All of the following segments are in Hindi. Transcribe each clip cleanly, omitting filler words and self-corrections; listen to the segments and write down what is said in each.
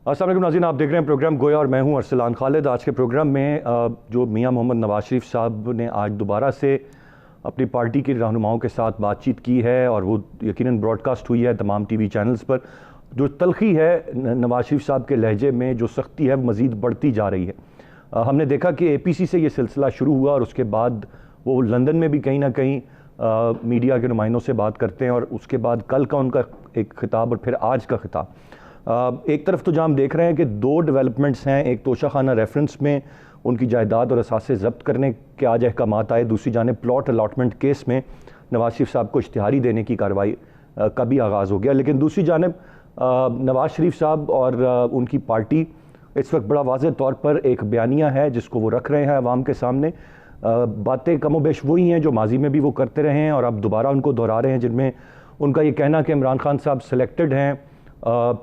अस्सलाम वालेकुम नाज़रीन, आप देख रहे हैं प्रोग्राम गोया और मैं हूं अरसलान खालिद। आज के प्रोग्राम में जो मियां मोहम्मद नवाज शरीफ साहब ने आज दोबारा से अपनी पार्टी के रहनुमाओं के साथ बातचीत की है और वो यकीनन ब्रॉडकास्ट हुई है तमाम टीवी चैनल्स पर। जो तलखी है नवाज शरीफ साहब के लहजे में, जो सख्ती है, वो मज़ीद बढ़ती जा रही है। हमने देखा कि APC से ये सिलसिला शुरू हुआ और उसके बाद वो लंदन में भी कहीं ना कहीं मीडिया के नुमाइंदों से बात करते हैं और उसके बाद कल का उनका एक खिताब और फिर आज का खिताब। एक तरफ तो जहाँ हम देख रहे हैं कि दो डेवलपमेंट्स हैं, एक तोशाखाना रेफरेंस में उनकी जायदाद और असासे ज़ब्त करने के आज अहकामात आए, दूसरी जानिब प्लॉट अलॉटमेंट केस में नवाज शरीफ साहब को इश्तिहारी देने की कार्रवाई का भी आगाज़ हो गया। लेकिन दूसरी जानिब नवाज शरीफ साहब और उनकी पार्टी इस वक्त बड़ा वाज़ेह तौर पर एक बयानिया है जिसको वो रख रहे हैं अवाम के सामने। बातें कमोबेश वही हैं जो माजी में भी वो करते रहे हैं और अब दोबारा उनको दोहरा रहे हैं, जिनमें उनका ये कहना कि इमरान खान साहब सिलेक्टेड हैं,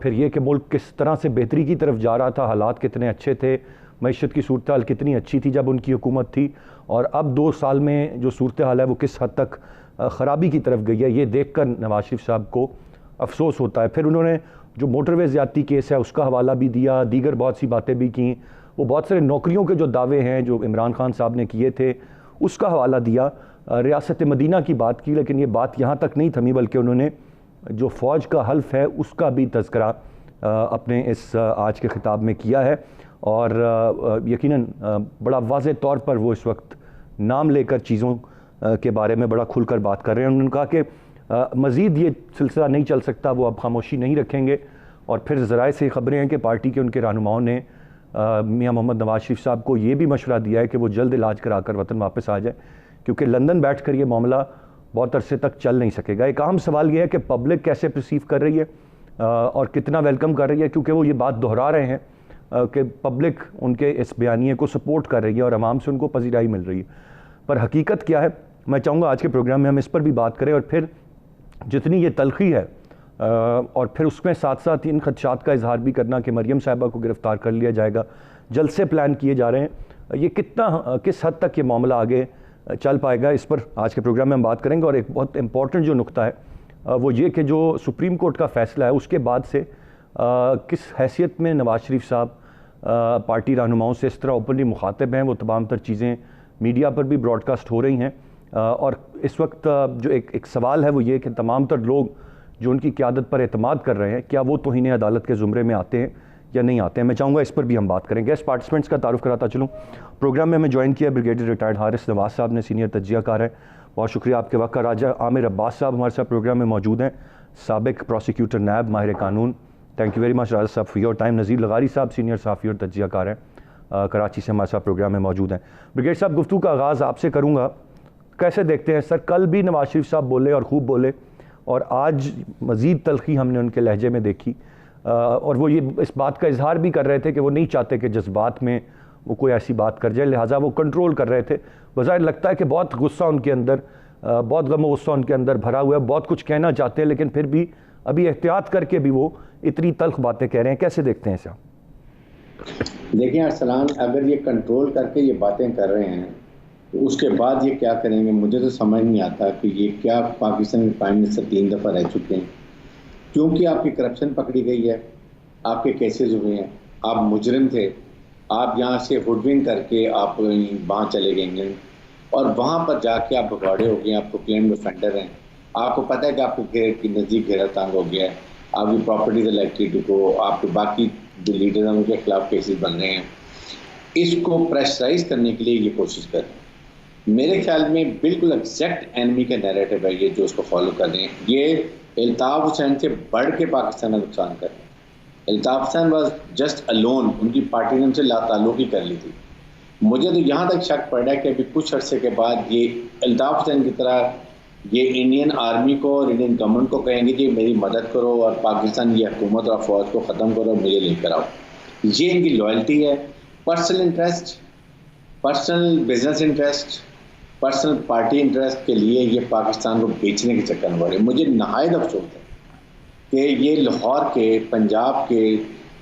फिर ये कि मुल्क किस तरह से बेहतरी की तरफ जा रहा था, हालात कितने अच्छे थे, मईशत की सूरत हाल कितनी अच्छी थी जब उनकी हुकूमत थी, और अब 2 साल में जो सूरत हाल है वो किस हद तक ख़राबी की तरफ गई है, ये देख कर नवाज शरीफ साहब को अफसोस होता है। फिर उन्होंने जो मोटरवे ज़्यादती केस है उसका हवाला भी दिया, दीगर बहुत सी बातें भी की, वो बहुत सारे नौकरियों के जो दावे हैं जो इमरान खान साहब ने किए थे उसका हवाला दिया, रियासत मदीना की बात की। लेकिन ये बात यहाँ तक नहीं थमी, बल्कि उन्होंने जो फ़ौज का हल्फ है उसका भी तज़किरा अपने इस आज के ख़िताब में किया है और यकीनन बड़ा वाज़ेह तौर पर वो इस वक्त नाम लेकर चीज़ों के बारे में बड़ा खुलकर बात कर रहे हैं। उन्होंने कहा कि मज़ीद ये सिलसिला नहीं चल सकता, वो अब खामोशी नहीं रखेंगे। और फिर ज़राए से खबरें हैं कि पार्टी के उनके रहनुमाओं ने मियां मोहम्मद नवाज शरीफ साहब को ये भी मशवरा दिया है कि वो जल्द इलाज कराकर वतन वापस आ जाए, क्योंकि लंदन बैठ कर ये मामला बहुत अरसे तक चल नहीं सकेगा। एक अहम सवाल ये है कि पब्लिक कैसे परसीव कर रही है और कितना वेलकम कर रही है, क्योंकि वो ये बात दोहरा रहे हैं कि पब्लिक उनके इस बयानिए को सपोर्ट कर रही है और आवाम से उनको पजीराई मिल रही है। पर हकीकत क्या है, मैं चाहूँगा आज के प्रोग्राम में हम इस पर भी बात करें और फिर जितनी ये तलखी है और फिर उसमें साथ साथ इन खदशात का इजहार भी करना कि मरियम साहिबा को गिरफ़्तार कर लिया जाएगा, जल्द से प्लान किए जा रहे हैं, ये कितना किस हद तक ये मामला आगे चल पाएगा, इस पर आज के प्रोग्राम में हम बात करेंगे। और एक बहुत इंपॉर्टेंट जो नुक्ता है वो ये कि जो सुप्रीम कोर्ट का फ़ैसला है उसके बाद से किस हैसियत में नवाज शरीफ साहब पार्टी रहनुमाओं से इस तरह ओपनली मुखातिब हैं, वो तमाम तर चीज़ें मीडिया पर भी ब्रॉडकास्ट हो रही हैं। और इस वक्त जो एक सवाल है वो ये कि तमाम तर लोग जो उनकी क़यादत पर एतमाद कर रहे हैं, क्या वो तौहीन अदालत के ज़ुमरे में आते हैं या नहीं आते हैं। मैं चाहूँगा इस पर भी हम बात करें। गेस्ट पार्टिसिपेंट्स का तारुफ कराता चलूँ। प्रोग्राम में हमें ज्वाइन किया ब्रिगेडियर रिटायर्ड हारिस नवाज साहब ने, सीनियर तज्जियाकार है, बहुत शुक्रिया आपके वक्त का। राजा आमिर अब्बास साहब हमारे साथ प्रोग्राम में मौजूद हैं, साबिक प्रोसिक्यूटर नैब, माहिर कानून, थैंक यू वेरी मच राजा साहब फॉर योर टाइम। नज़ीर लगारी साहब सीनियर सहाफ़ी और तज्जियाकार हैं, कराची से हमारे साथ प्रोग्राम में मौजूद हैं। ब्रिगेड साहब, गुफ्तगू का आगाज़ आपसे करूँगा, कैसे देखते हैं सर, कल भी नवाज शरीफ साहब बोले और खूब बोले और आज मज़ीद तलखी हमने उनके लहजे में देखी और वो ये इस बात का इजहार भी कर रहे थे कि वो नहीं चाहते कि जज्बात में वो कोई ऐसी बात कर जाए, लिहाजा वो कंट्रोल कर रहे थे। बज़ाहिर लगता है कि बहुत गुस्सा उनके अंदर, बहुत गम और गुस्सा उनके अंदर भरा हुआ है, बहुत कुछ कहना चाहते हैं लेकिन फिर भी अभी एहतियात करके भी वो इतनी तल्ख बातें कह रहे हैं, कैसे देखते हैं इसे? देखिए अरसलान, अगर ये कंट्रोल करके ये बातें कर रहे हैं तो उसके बाद ये क्या करेंगे, मुझे तो समझ नहीं आता कि ये क्या पाकिस्तान के प्राइम मिनिस्टर 3 दफ़ा रह चुके हैं, क्योंकि आपकी करप्शन पकड़ी गई है, आपके केसेस हुए हैं, आप मुजरिम थे, आप यहाँ से हुडविंग करके आप वहाँ चले गए इंग्लैंड और वहाँ पर जाके आप भगवाड़े हो गए, आपको क्लेम डिफेंडर हैं, आपको पता है कि आपको घेर की नज़दीक घेरा तंग हो गया है, आपकी प्रॉपर्टीज इलेक्ट्रिक को, आपके बाकी जो लीडर हैं उनके खिलाफ केसेस बन रहे हैं। इसको प्रेशराइज करने के लिए ये कोशिश कर रहे हैं। मेरे ख्याल में बिल्कुल एग्जैक्ट एनिमी का नैरेटिव है ये जो उसको फॉलो कर रहे हैं। ये अल्ताफ़ हुसैन से बढ़ के पाकिस्तान का नुकसान कर रहे हैं। Altaf Hussain was just alone, उनकी पार्टी ने उनसे लाताल्लुकी कर ली थी। मुझे तो यहाँ तक शक पड़ रहा है कि अभी कुछ अर्से के बाद ये अल्ताफ़ हुसैन की तरह ये इंडियन आर्मी को और इंडियन गवर्नमेंट को कहेंगे कि मेरी मदद करो और पाकिस्तान की हुकूमत और फ़ौज को ख़त्म करो, मुझे लेकर आओ। ये इनकी लॉयल्टी है, personal interest, personal business interest, personal party interest के लिए ये पाकिस्तान को बेचने के चक्कर में पड़े। मुझे नहायत अफसोस है कि ये लाहौर के, पंजाब के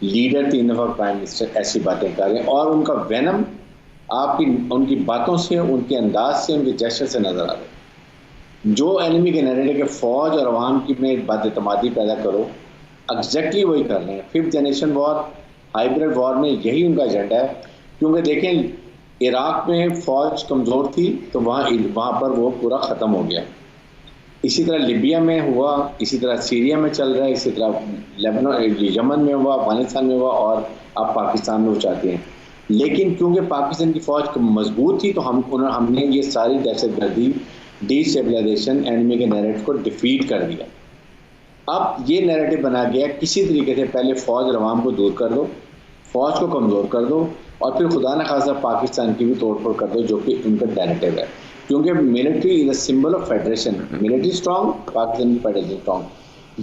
लीडर 3 दफ़ा प्राइम मिनिस्टर ऐसी बातें कर रहे हैं और उनका वैनम आपकी उनकी बातों से, उनके अंदाज से, उनके जेस्चर से नज़र आ रहा है। जो एनिमी के नैरेटिव के फ़ौज और अवाम की में बदएतमादी पैदा करो, एग्जैक्टली वही कर रहे हैं। 5th generation war hybrid war में यही उनका एजेंडा है। क्योंकि देखें, इराक में फौज कमज़ोर थी तो वहाँ पर वो पूरा ख़त्म हो गया। इसी तरह लिबिया में हुआ, इसी तरह सीरिया में चल रहा है, इसी तरह लेबनान यमन में हुआ, अफगानिस्तान में हुआ, और अब पाकिस्तान में वो चाहते हैं। लेकिन क्योंकि पाकिस्तान की फ़ौज मजबूत थी तो हमने ये सारी दहशतगर्दी, डिस्टेबलाइजेशन, एनिमी के नैरेटिव को डिफीट कर दिया। अब ये नैरेटिव बना गया किसी तरीके से, पहले फ़ौज रवाम को दूर कर दो, फ़ौज को कमज़ोर कर दो, और फिर खुदा न खासा पाकिस्तान की भी तोड़फोड़ कर दो, जो कि उनका नैरेटिव है। क्योंकि military is a symbol of federation, military strong, Pakistan की फेडरेशन स्ट्रांग।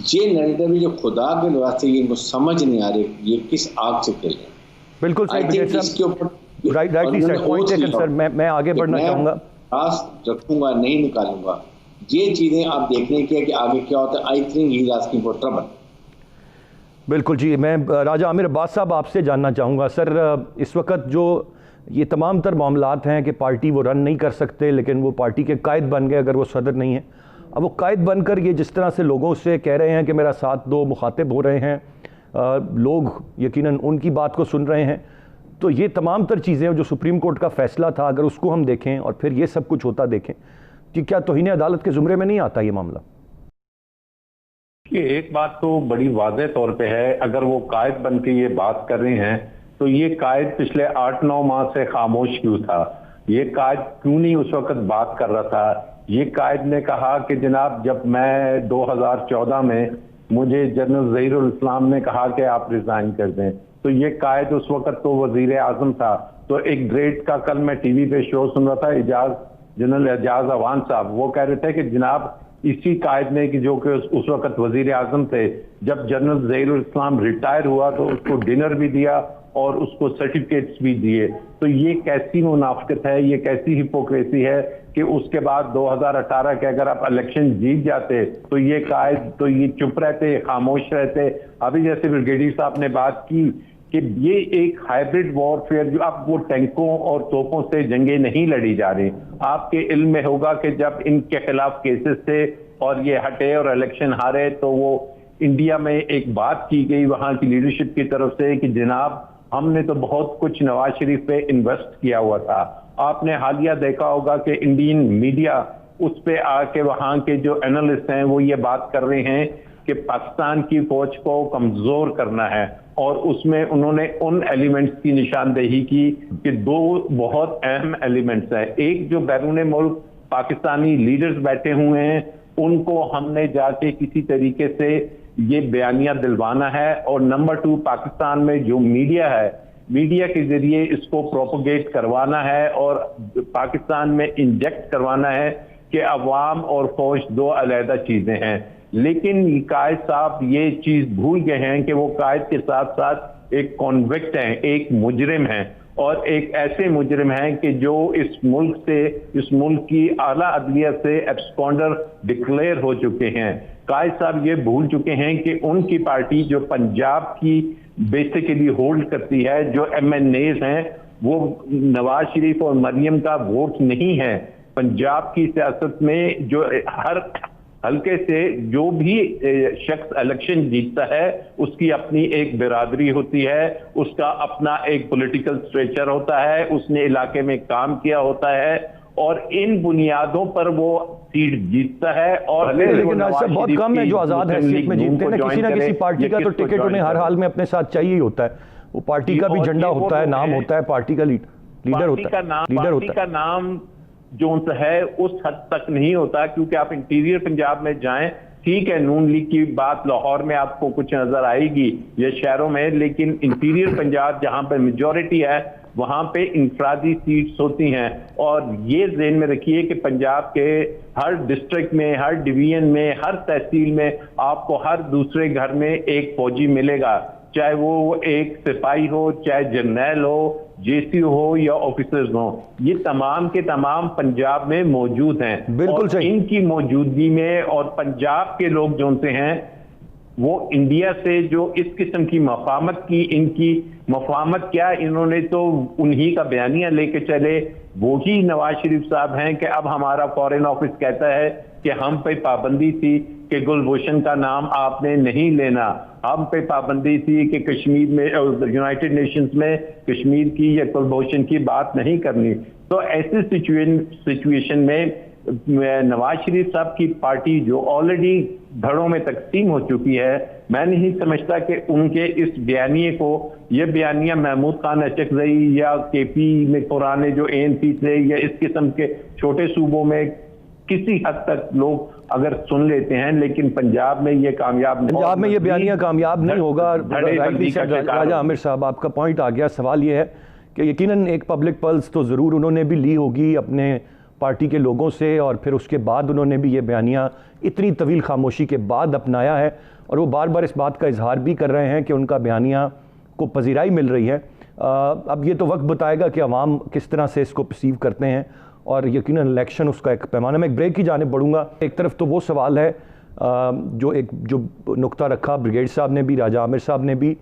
ये नैरेटिव है जो खुदा के वास्ते इनको समझ नहीं आ रही, ये किस आग से खेल रहे हैं। बिल्कुल सही इसके ऊपर rightly said point taken sir. मैं आगे बढ़ना चाहूँगा, रखूंगा नहीं निकालूंगा। ये चीजें आप देखने की है कि आगे क्या होता है। I think he is asking for trouble. बिल्कुल जी। मैं राजा आमिर अब्बास साहब आपसे जानना चाहूँगा सर, इस वक्त जो ये तमाम तर मामलात हैं कि पार्टी वो रन नहीं कर सकते, लेकिन वो पार्टी के कायद बन गए अगर वो सदर नहीं है। अब वो कायद बनकर ये जिस तरह से लोगों से कह रहे हैं कि मेरा साथ दो, मुखातिब हो रहे हैं, लोग यकीनन उनकी बात को सुन रहे हैं, तो ये तमाम तर चीज़ें जो सुप्रीम कोर्ट का फैसला था, अगर उसको हम देखें और फिर ये सब कुछ होता देखें, कि क्या तौहीन अदालत के ज़ुमरे में नहीं आता ये मामला? ये एक बात तो बड़ी वाज़ेह तौर पे है, अगर वो कायद बन के ये बात कर रहे हैं तो ये कायद पिछले 8-9 माह से खामोश क्यों था? ये कायद क्यों नहीं उस वक्त बात कर रहा था? ये कायद ने कहा कि जनाब जब मैं 2014 में मुझे जनरल ज़हीरुल इस्लाम ने कहा कि आप रिजाइन कर दें, तो ये कायद उस वक्त तो वजीर आजम था। तो एक ग्रेट का कल मैं टीवी पे शो सुन रहा था, जनरल एजाज अवान साहब, वो कह रहे थे कि जनाब इसी कायद ने कि जो कि उस वक्त वजीर आजम थे, जब जनरल ज़हीरुल इस्लाम रिटायर हुआ तो उसको डिनर भी दिया और उसको सर्टिफिकेट्स भी दिए। तो ये कैसी मुनाफिकत है, ये कैसी हिपोक्रेसी है कि उसके बाद 2018 के अगर आप इलेक्शन जीत जाते तो ये कायद तो ये चुप रहते, खामोश रहते। अभी जैसे ब्रिगेडियर साहब ने बात की कि ये एक हाइब्रिड वॉरफेयर, जो अब वो टैंकों और तोपों से जंगें नहीं लड़ी जा रही। आपके इल्म में होगा कि जब इनके खिलाफ केसेस थे और ये हटे और इलेक्शन हारे, तो वो इंडिया में एक बात की गई वहां की लीडरशिप की तरफ से कि जनाब हमने तो बहुत कुछ नवाज शरीफ पे इन्वेस्ट किया हुआ था। आपने हालिया देखा होगा कि इंडियन मीडिया उस पे आके वहां के जो एनालिस्ट हैं वो ये बात कर रहे हैं कि पाकिस्तान की फौज को कमजोर करना है, और उसमें उन्होंने उन एलिमेंट्स की निशानदेही की कि दो बहुत अहम एलिमेंट्स हैं। एक, जो बैरून मुल्क पाकिस्तानी लीडर्स बैठे हुए हैं उनको हमने जाके किसी तरीके से ये बयानिया दिलवाना है, और नंबर 2, पाकिस्तान में जो मीडिया है, मीडिया के जरिए इसको प्रोपोगेट करवाना है और पाकिस्तान में इंजेक्ट करवाना है कि अवाम और फौज दो अलग चीजें हैं। लेकिन कायद साहब ये चीज भूल गए हैं कि वो कायद के साथ साथ एक कॉन्विक्ट हैं, एक मुजरिम हैं, और एक ऐसे मुजरिम हैं कि जो इस मुल्क की आला अदलिया से एब्सकॉन्डर डिक्लेयर हो चुके हैं। कायद साहब ये भूल चुके हैं कि उनकी पार्टी जो पंजाब की बेसिकली होल्ड करती है, जो MNAs हैं, वो नवाज शरीफ और मरियम का वोट नहीं है। पंजाब की सियासत में जो हर हल्के से जो भी शख्स इलेक्शन जीतता है उसकी अपनी एक बिरादरी होती है, उसका अपना एक पॉलिटिकल स्ट्रेचर होता है, उसने इलाके में काम किया होता है, और इन बुनियादों पर वो सीट जीतता है। और लेकिन राज बहुत कम है जो आजाद हैसियत में जीतते हैं। किसी ना किसी पार्टी का तो टिकट उन्हें हर हाल में अपने साथ चाहिए ही होता है। वो पार्टी का भी झंडा होता है, नाम होता है, पार्टी का लीडर होता है, पार्टी का नाम जो है उस हद तक नहीं होता, क्योंकि आप इंटीरियर पंजाब में जाएं, ठीक है नून लीग की बात लाहौर में आपको कुछ नजर आएगी या शहरों में, लेकिन इंटीरियर पंजाब जहां पर मेजॉरिटी है वहां पे इंफरादी सीट्स होती हैं। और ये ज़हन में रखिए कि पंजाब के हर डिस्ट्रिक्ट में, हर डिवीजन में, हर तहसील में आपको हर दूसरे घर में एक फौजी मिलेगा, चाहे वो एक सिपाही हो, चाहे जर्नैल हो, JC हो या ऑफिसर्स हो। ये तमाम के तमाम पंजाब में मौजूद हैं। बिल्कुल सही। इनकी मौजूदगी में और पंजाब के लोग जो से हैं वो इंडिया से जो इस किस्म की मफामत की, इनकी मफामत क्या, इन्होंने तो उन्हीं का बयानिया लेके चले। वो ही नवाज शरीफ साहब हैं कि अब हमारा फॉरेन ऑफिस कहता है कि हम पे पाबंदी थी कि गुलभूषण का नाम आपने नहीं लेना। हम पे पाबंदी थी कि कश्मीर में यूनाइटेड नेशंस में कश्मीर की या कुलभूषण की बात नहीं करनी। तो ऐसे सिचुएशन में नवाज शरीफ साहब की पार्टी जो ऑलरेडी धड़ों में तकसीम हो चुकी है, मैं नहीं समझता कि उनके इस बयानिए को, ये बयानिया महमूद खान अचकजई या केपी में पुराने जो एएनपी थे या इस किस्म के छोटे सूबों में किसी हद तक लोग अगर सुन लेते हैं, लेकिन पंजाब में ये कामयाब नहीं, पंजाब में ये बयानिया कामयाब नहीं होगा। राजा आमिर साहब, आपका पॉइंट आ गया। सवाल ये है कि यकीनन एक पब्लिक पल्स तो ज़रूर उन्होंने भी ली होगी अपने पार्टी के लोगों से, और फिर उसके बाद उन्होंने भी ये बयानिया इतनी तवील खामोशी के बाद अपनाया है, और वो बार बार इस बात का इजहार भी कर रहे हैं कि उनका बयानिया को पजीराई मिल रही है। अब ये तो वक्त बताएगा कि अवाम किस तरह से इसको परसीव करते हैं, और यकीनन इलेक्शन उसका एक पैमाना। मैं एक ब्रेक की जानिब बढ़ूंगा। एक तरफ तो वो सवाल है जो नुक्ता रखा ब्रिगेड साहब ने भी, राजा आमिर साहब ने भी,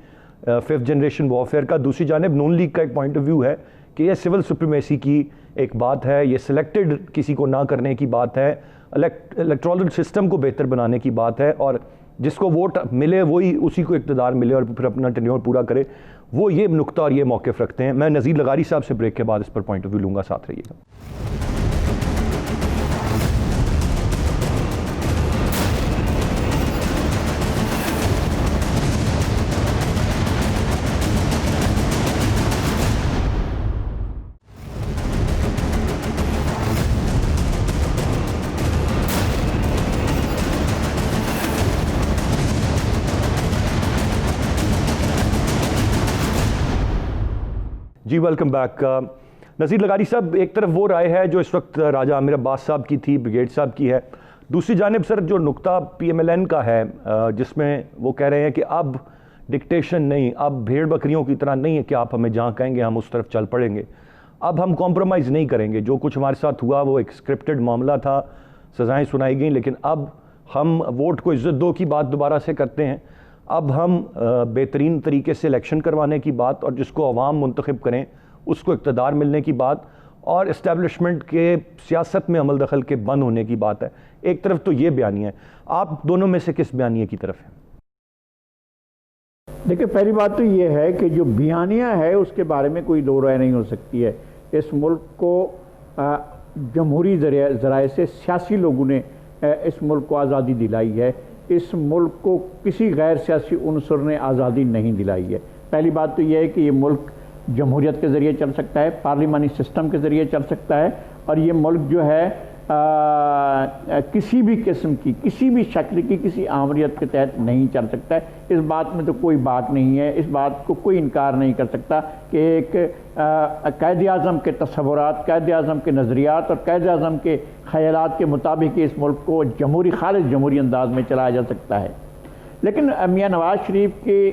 5th जनरेशन वॉरफेयर का। दूसरी जानिब नून लीग का एक पॉइंट ऑफ व्यू है कि ये सिविल सुप्रीमेसी की एक बात है, ये सिलेक्टेड किसी को ना करने की बात है, इलेक्टोरल सिस्टम को बेहतर बनाने की बात है, और जिसको वोट मिले वही उसी को इक़्तिदार मिले और फिर अपना टेन्योर पूरा करे। वो ये नुक्ता और ये मौक़िफ़ रखते हैं। मैं नज़ीर लगारी साहब से ब्रेक के बाद इस पर पॉइंट ऑफ व्यू लूँगा, साथ रहिएगा। जी वेलकम बैक। नज़ीर लगारी साहब, एक तरफ वो राय है जो इस वक्त राजा आमिर अब्बास साहब की थी, ब्रिगेड साहब की है। दूसरी जानिब सर जो नुक्ता PMLN का है, जिसमें वो कह रहे हैं कि अब डिक्टेशन नहीं, अब भेड़ बकरियों की तरह नहीं है कि आप हमें जहाँ कहेंगे हम उस तरफ चल पड़ेंगे, अब हम कॉम्प्रोमाइज़ नहीं करेंगे। जो कुछ हमारे साथ हुआ वो एक स्क्रिप्टेड मामला था, सज़ाएँ सुनाई गई, लेकिन अब हम वोट को इज़्ज़त दो की बात दोबारा से करते हैं। अब हम बेहतरीन तरीके से इलेक्शन करवाने की बात, और जिसको अवाम मुंतखब करें उसको इक़्तिदार मिलने की बात, और इस्टेब्लिशमेंट के सियासत में अमल दखल के बंद होने की बात है। एक तरफ तो ये बयानिया है, आप दोनों में से किस बयानिया की तरफ है? देखिए, पहली बात तो ये है कि जो बयानिया है उसके बारे में कोई दो राय नहीं हो सकती है। इस मुल्क को जमहूरी ज़राए से सियासी लोगों ने इस मुल्क को आज़ादी दिलाई है। इस मुल्क को किसी गैर सियासी उनसर ने आज़ादी नहीं दिलाई है। पहली बात तो यह है कि ये मुल्क जमहूरियत के ज़रिए चल सकता है, पार्लिमानी सिस्टम के ज़रिए चल सकता है, और ये मुल्क जो है किसी भी किस्म की, किसी भी शक्ल की, किसी आमरियत के तहत नहीं चल सकता है। इस बात में तो कोई बात नहीं है, इस बात को कोई इनकार नहीं कर सकता कि एक कायद-ए-आज़म के तस्वुरात, कायद-ए-आज़म के नज़रियात और कायद-ए-आज़म के ख़यालात के मुताबिक इस मुल्क को जमहूरी, खालिद जमहूरी अंदाज में चलाया जा सकता है। लेकिन मियाँ नवाज शरीफ के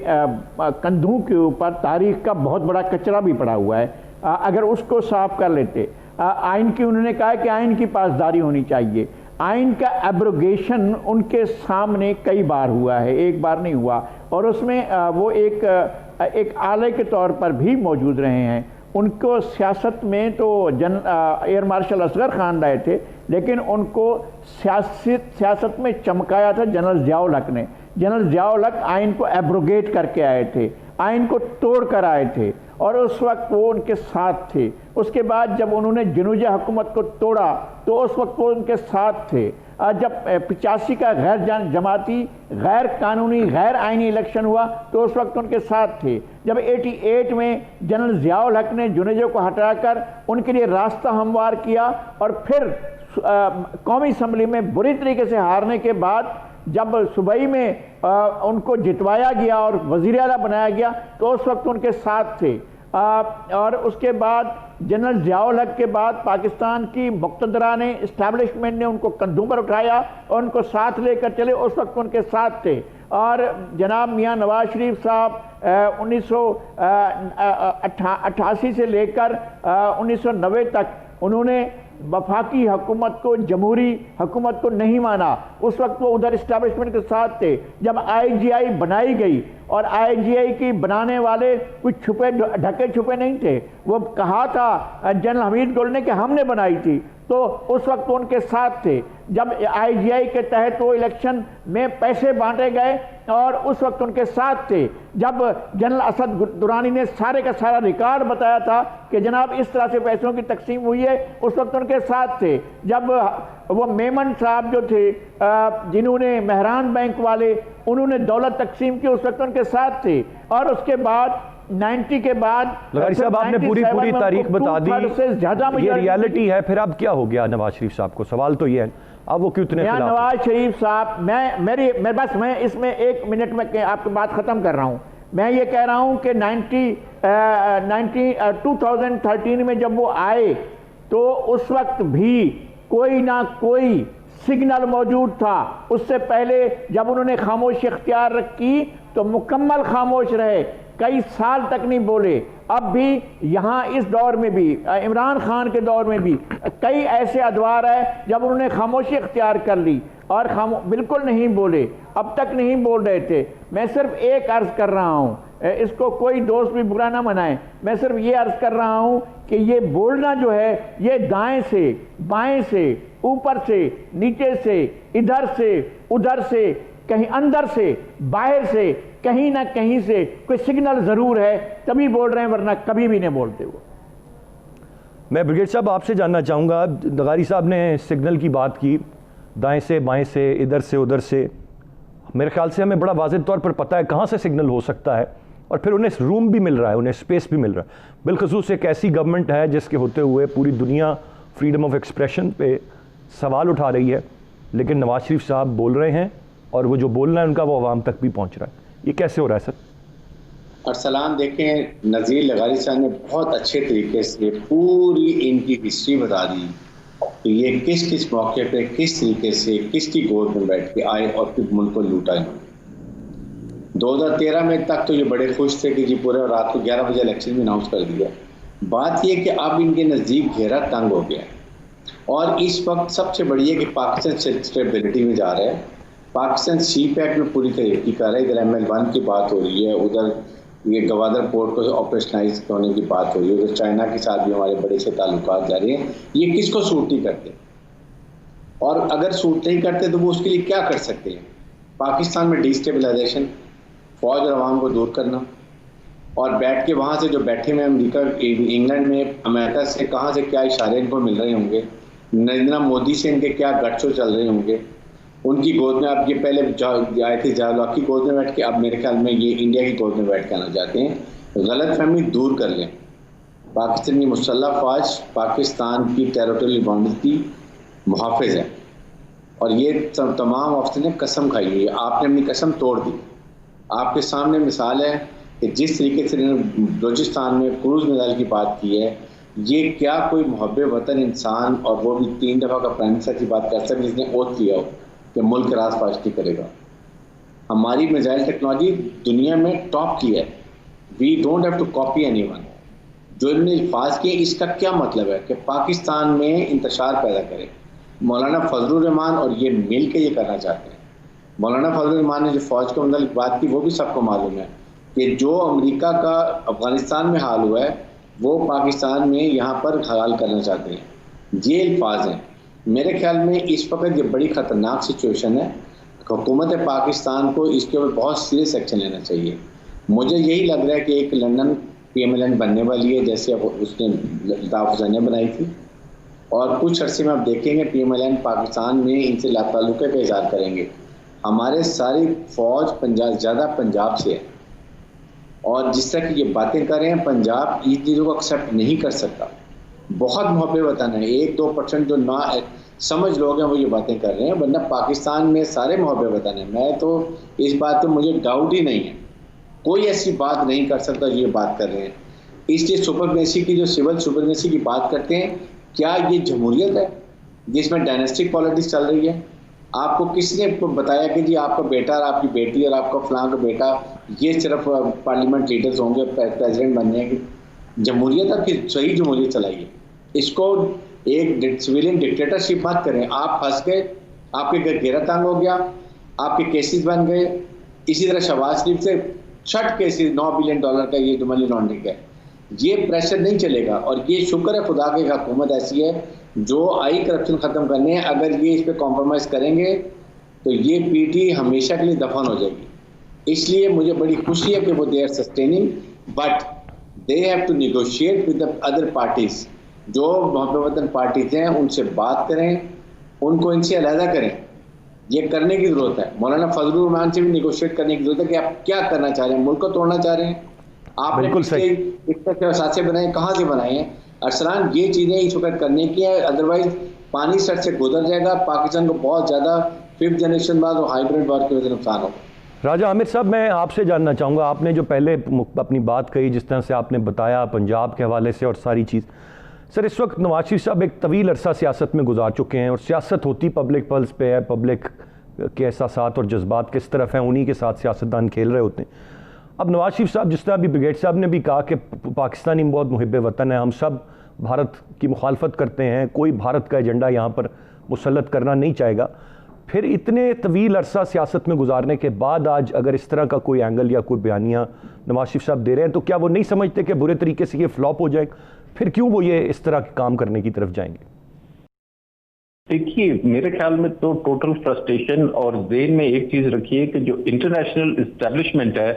कंधों के ऊपर तारीख़ का बहुत बड़ा कचरा भी पड़ा हुआ है। अगर उसको साफ कर लेते, आइन की, उन्होंने कहा कि आइन की पासदारी होनी चाहिए। आइन का एब्रोगेशन उनके सामने कई बार हुआ है, एक बार नहीं हुआ, और उसमें वो एक आले के तौर पर भी मौजूद रहे हैं। उनको सियासत में तो एयर मार्शल असगर खान रहे थे, लेकिन उनको सियासत में चमकाया था जनरल ज़ियाउल हक ने। जनरल ज़ियाउल हक आइन को एब्रोगेट करके आए थे, आइन को तोड़ कर आए थे, और उस वक्त वो उनके साथ थे। उसके बाद जब उन्होंने जनूजी हुकूमत को तोड़ा तो उस वक्त वो उनके साथ थे। जब 85 का गैर जमाती, गैर कानूनी, गैर आइनी इलेक्शन हुआ तो उस वक्त उनके साथ थे। जब 88 में जनरल ज़ियाउल हक ने जुनेजो को हटाकर उनके लिए रास्ता हमवार किया, और फिर कौमी असम्बली में बुरी तरीके से हारने के बाद जब सूबाई में उनको जितवाया गया और वज़ीर आला बनाया गया तो उस वक्त उनके साथ थे। और उसके बाद जनरल ज़ियाउल हक के बाद पाकिस्तान की मुक़्तदरा ने, इस्टेब्लिशमेंट ने उनको कंधों पर उठाया और उनको साथ लेकर चले, उस वक्त उनके साथ थे। और जनाब मियाँ नवाज शरीफ साहब 1988 से लेकर 1990 तक उन्होंने वफाकी हुकूमत को, जमहूरी हुकूमत को नहीं माना। उस वक्त वो उधर इस्टेब्लिशमेंट के साथ थे। जब IGI बनाई गई, और IGI की बनाने वाले कुछ छुपे ढके छुपे नहीं थे, वो कहा था जनरल हमीद गुल ने कि हमने बनाई थी, तो उस वक्त वो उनके साथ थे। जब IGI के तहत वो इलेक्शन में पैसे बांटे गए और उस वक्त उनके साथ थे। जब जनरल असद दुरानी ने सारे का सारा रिकॉर्ड बताया था कि जनाब इस तरह से पैसों की तकसीम हुई है, उस वक्त उनके साथ थे। जब वो मेमन साहब जो थे जिन्होंने मेहरान बैंक वाले उन्होंने दौलत तकसीम की, उस वक्त उनके साथ थे। और उसके बाद 90 के बाद लगारी साहब आपने पूरी तारीख बता दी, ये रियलिटी है, फिर अब क्या हो गया नवाज शरीफ साहब को? सवाल तो ये है अब वो क्यों इतने खिलाफ? नवाज शरीफ साहब, मैं इसमें 1 मिनट में आपकी बात खत्म कर रहा हूं। मैं ये कह रहा हूं कि 2013 में जब वो आए तो उस वक्त भी कोई ना कोई सिग्नल मौजूद था। उससे पहले जब उन्होंने खामोशी इख्तियार रखी तो मुकम्मल खामोश रहे, कई साल तक नहीं बोले। अब भी यहाँ इस दौर में भी, इमरान खान के दौर में भी कई ऐसे अदवार है जब उन्होंने खामोशी इख्तियार कर ली और बिल्कुल नहीं बोले, अब तक नहीं बोल रहे थे। मैं सिर्फ एक अर्ज कर रहा हूँ, इसको कोई दोस्त भी बुरा ना मनाए, मैं सिर्फ ये अर्ज कर रहा हूँ कि ये बोलना जो है ये दाएं से बाएं से, ऊपर से नीचे से, इधर से उधर से, कहीं अंदर से बाहर से, कहीं ना कहीं से कोई सिग्नल जरूर है, तभी बोल रहे हैं, वरना कभी भी नहीं बोलते वो। मैं ब्रिगेड साहब आपसे जानना चाहूँगा, लगारी साहब ने सिग्नल की बात की, दाएं से बाएं से, इधर से उधर से। मेरे ख्याल से हमें बड़ा वाज़ेह तौर पर पता है कहाँ से सिग्नल हो सकता है, और फिर उन्हें रूम भी मिल रहा है, उन्हें स्पेस भी मिल रहा है। बिलखसूस एक ऐसी गवर्नमेंट है जिसके होते हुए पूरी दुनिया फ्रीडम ऑफ एक्सप्रेशन पे सवाल उठा रही है, लेकिन नवाज शरीफ साहब बोल रहे हैं और वो जो बोलना है उनका वो आवाम तक भी पहुँच रहा है। ये कैसे हो रहा है सर? अर्सलान, देखें, नज़ीर लगारी साहब ने बहुत अच्छे तरीके से पूरी इनकी हिस्ट्री बता दी कि ये किस किस मौके पे किस तरीके से किसकी गोद में बैठ के आए और फिर मुल्क को लूटा इन्होंने। 2013 में तक तो ये बड़े खुश थे कि जी पूरे रात को 11 बजे इलेक्शन भी अनाउंस कर दिया। बात ये कि अब इनके नज़दीक घेरा तंग हो गया और इस वक्त सबसे बड़ी है कि पाकिस्तान स्टेबिलिटी में जा रहा है। पाकिस्तान सी पैक में पूरी तरक्की कर रहा है। इधर ML1 की बात हो रही है, उधर ये गवादर पोर्ट को ऑपरेशनलाइज होने की बात हो रही है, उधर चाइना के साथ भी हमारे बड़े से ताल्लुकात जा रहे हैं। ये किसको सूट नहीं करते, और अगर सूट नहीं करते तो वो उसके लिए क्या कर सकते हैं? पाकिस्तान में डिस्टेबलाइजेशन, फौज और अवाम को दूर करना, और बैठ के वहाँ से जो बैठे हुए अमेरिका इंग्लैंड में अमेरिका से कहाँ से क्या इशारे इनको मिल रहे होंगे, नरेंद्र मोदी से इनके क्या गठजो चल रहे होंगे, उनकी गोद में अब ये पहले आए थे जालौक की गोद में बैठ के, अब मेरे ख्याल में ये इंडिया की गोद में बैठ के आना चाहते हैं। गलत फहमी दूर कर लें। पाकिस्तान की मुसल्लह फौज पाकिस्तान की टेरिटोरियल बाउंड्री की मुहाफिज है, और ये तमाम अफसर ने कसम खाई हुई है। आपने अपनी कसम तोड़ दी। आपके सामने मिसाल है कि जिस तरीके से बलूचिस्तान में क्रूज मिसाइल की बात की है, ये क्या कोई मुहब्बे वतन इंसान, और वो भी 3 दफ़ा का प्राइम मिनिस्टर की बात कर सकते जिसने ओथ लिया हो कि मुल्क राज फाशती करेगा। हमारी मिसाइल टेक्नोलॉजी दुनिया में टॉप की है। We don't have to copy anyone. जो इन्होंने अल्फाज किए, इसका क्या मतलब है कि पाकिस्तान में इंतशार पैदा करे। मौलाना फजलुर रहमान और ये मिल के ये करना चाहते हैं। मौलाना फजलुर रहमान ने जो फौज के मतलब बात की, वो भी सबको मालूम है कि जो अमेरिका का अफगानिस्तान में हाल हुआ है वो पाकिस्तान में यहाँ पर हाल करना चाहते हैं। ये अल्फाज हैं। मेरे ख्याल में इस वक्त ये बड़ी ख़तरनाक सिचुएशन है। हुकूमत पाकिस्तान को इसके ऊपर बहुत सीरियस एक्शन लेना चाहिए। मुझे यही लग रहा है कि एक लंदन PMLN बनने वाली है, जैसे अब उसने लताफ़ ने बनाई थी, और कुछ अर्से में आप देखेंगे PMLN पाकिस्तान में इनसे ताल्लुक़ का इज़हार करेंगे। हमारे सारी फ़ौज पंजाब ज़्यादा पंजाब से है, और जिस तरह की ये बातें कर रहे हैं, पंजाब इन चीज़ों को एक्सेप्ट नहीं कर सकता। बहुत मुहब्बे वतन है। 1-2% जो ना समझ लोग हैं वो ये बातें कर रहे हैं, वरना पाकिस्तान में सारे मुहब्बे वतन है। मैं तो इस बात पे मुझे डाउट ही नहीं है, कोई ऐसी बात नहीं कर सकता जो ये बात कर रहे हैं। इसलिए सुपरमेसी की जो सिविल सुपरमेसी की बात करते हैं, क्या ये जमहूरियत है जिसमें डायनेस्टिक पॉलिटिक्स चल रही है? आपको किसने बताया कि जी आपका बेटा और आपकी बेटी और आपका फलां का बेटा ये सिर्फ पार्लियामेंट लीडर्स होंगे, प्रेसिडेंट बनने की? जमहूरियत है कि सही जमहूरियत चलाइए। इसको एक सिविलियन डिक्टेटरशिप मत करें। आप फंस गए, आपके घर घेरा तंग हो गया, आपके केसेस बन गए। इसी तरह शहबाज शरीफ से 6 केसेस $9 बिलियन का ये जो मनी लॉन्ड्रिंग है, ये प्रेशर नहीं चलेगा। और ये शुक्र है खुदा की हुकूमत ऐसी है जो आई करप्शन खत्म करने है। अगर ये इस पे कॉम्प्रोमाइज करेंगे तो ये पीटी हमेशा के लिए दफन हो जाएगी। इसलिए मुझे बड़ी खुशी है कि वो they are sustaining, but they have to negotiate with the other parties. जो मोहब्बतन पार्टीज हैं उनसे बात करें, उनको इनसे अलहदा करें। ये करने की जरूरत है। मौलाना फजलुर रहमान से भी नेगोशिएट करने की जरूरत है कि आप क्या करना चाह रहे हैं, मुल्क को तोड़ना चाह रहे हैं। आपने पिछले साथे बनाए, कहाँ से बनाए हैं अरसलान? ये चीजें इस वक्त करने की है, अदरवाइज पानी सर से गुजर जाएगा। पाकिस्तान को बहुत ज्यादा 5th जनरेशन बाद और हाइब्रिड वार की वजह से नुकसान होगा। राजा आमिर साहब, मैं आपसे जानना चाहूँगा, आपने जो पहले अपनी बात कही, जिस तरह से आपने बताया पंजाब के हवाले से और सारी चीज़, सर इस वक्त नवाज शरीफ साहब एक तवील अरसा सियासत में गुजार चुके हैं और सियासत होती पब्लिक पल्स पे है, पब्लिक के एहसासात और जज्बात किस तरफ हैं उन्हीं के साथ सियासतदान खेल रहे होते हैं। अब नवाज शरीफ साहब, जिस तरह अभी ब्रिगेड साहब ने भी कहा कि पाकिस्तानी बहुत मुहिब वतन है, हम सब भारत की मुखालफत करते हैं, कोई भारत का एजेंडा यहाँ पर मुसल्लत करना नहीं चाहेगा, फिर इतने तवील अरसा सियासत में गुजारने के बाद आज अगर इस तरह का कोई एंगल या कोई बयानिया नवाज शरीफ साहब दे रहे हैं तो क्या वो नहीं समझते कि बुरे तरीके से ये फ्लॉप हो जाएगा? फिर क्यों वो ये इस तरह के काम करने की तरफ जाएंगे? देखिए, मेरे ख्याल में तो टोटल फ्रस्ट्रेशन, और जेन में एक चीज रखिए कि जो इंटरनेशनल इस्टेब्लिशमेंट है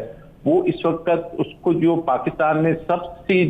वो इस वक्त उसको, जो पाकिस्तान में सबसे